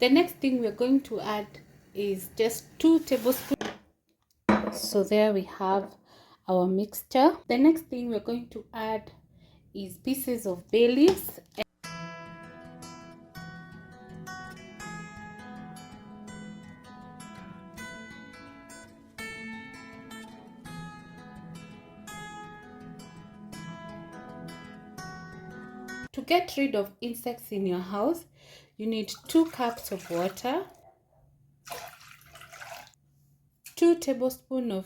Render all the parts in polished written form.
The next thing we're going to add is just 2 tablespoons. So there we have our mixture. The next thing we're going to add is pieces of bay leaves. To get rid of insects in your house, you need 2 cups of water, 2 tablespoons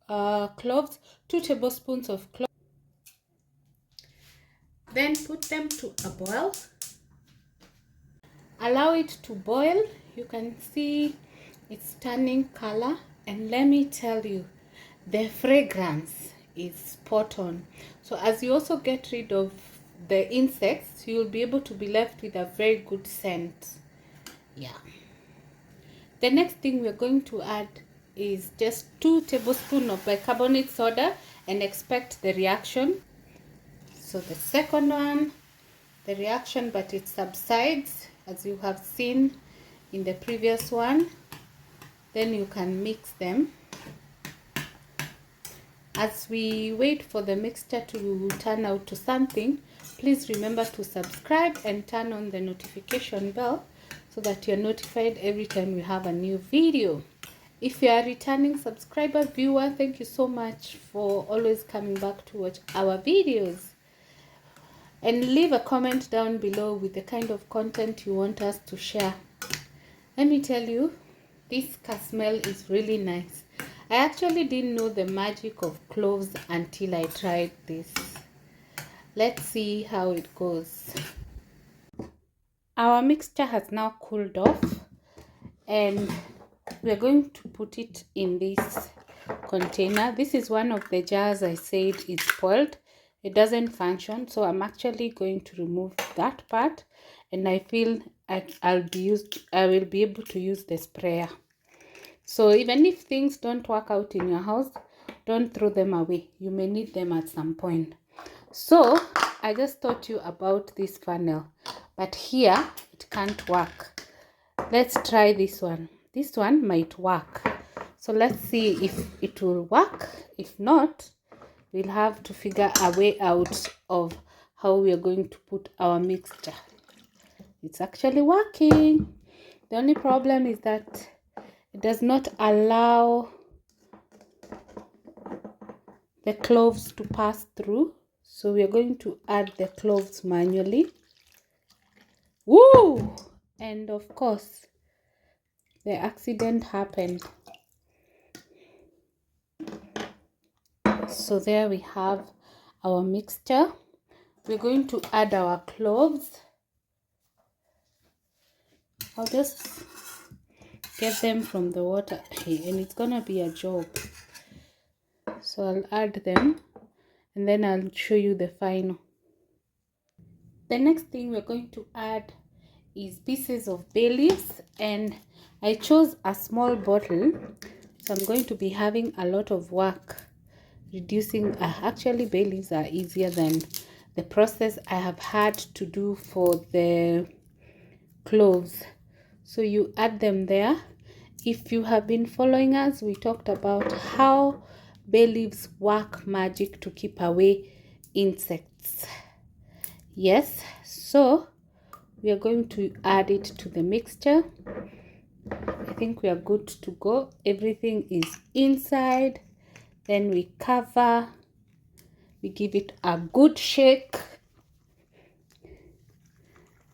of cloves, 2 tablespoons of cloves. Then put them to a boil. Allow it to boil. You can see it's turning color, and let me tell you, the fragrance is spot on. So as you also get rid of the insects, you'll be able to be left with a very good scent. Yeah. The next thing we're going to add is just 2 tablespoons of bicarbonate soda, and expect the reaction. So the second one, the reaction, but it subsides as you have seen in the previous one. Then you can mix them. As we wait for the mixture to turn out to something, please remember to subscribe and turn on the notification bell so that you're notified every time we have a new video. If you are a returning subscriber viewer, thank you so much for always coming back to watch our videos. And leave a comment down below with the kind of content you want us to share. Let me tell you, this smell is really nice. I actually didn't know the magic of cloves until I tried this. Let's see how it goes. Our mixture has now cooled off, and we're going to put it in this container. This is one of the jars I said is spoiled. It doesn't function, so I'm actually going to remove that part, and I feel I will be able to use the sprayer. So even if things don't work out in your house, don't throw them away. You may need them at some point. So I just taught you about this funnel, but here it can't work. Let's try this one. This one might work. So let's see if it will work. If not, we'll have to figure a way out of how we are going to put our mixture. It's actually working. The only problem is that it does not allow the cloves to pass through. So we are going to add the cloves manually. Woo! And of course, the accident happened. So there we have our mixture. We're going to add our cloves. I'll just get them from the water, and it's gonna be a job. So I'll add them, and then I'll show you the final. The next thing we're going to add is pieces of bay leaves, and I chose a small bottle, so I'm going to be having a lot of work reducing. Actually, bay leaves are easier than the process I have had to do for the cloves. So you add them there. If you have been following us, we talked about how bay leaves work magic to keep away insects. Yes, so we are going to add it to the mixture. I think we are good to go. Everything is inside. Then we cover. We give it a good shake.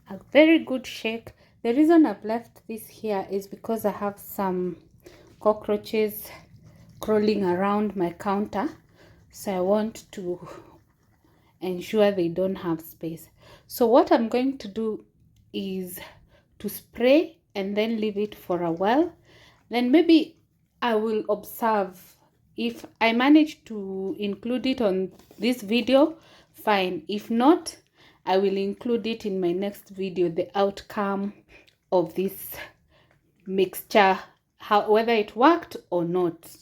A very good shake. The reason I've left this here is because I have some cockroaches crawling around my counter, so I want to ensure they don't have space. So what I'm going to do is to spray and then leave it for a while. Then maybe I will observe. If I manage to include it on this video, fine. If not, I will include it in my next video, the outcome of this mixture, whether it worked or not.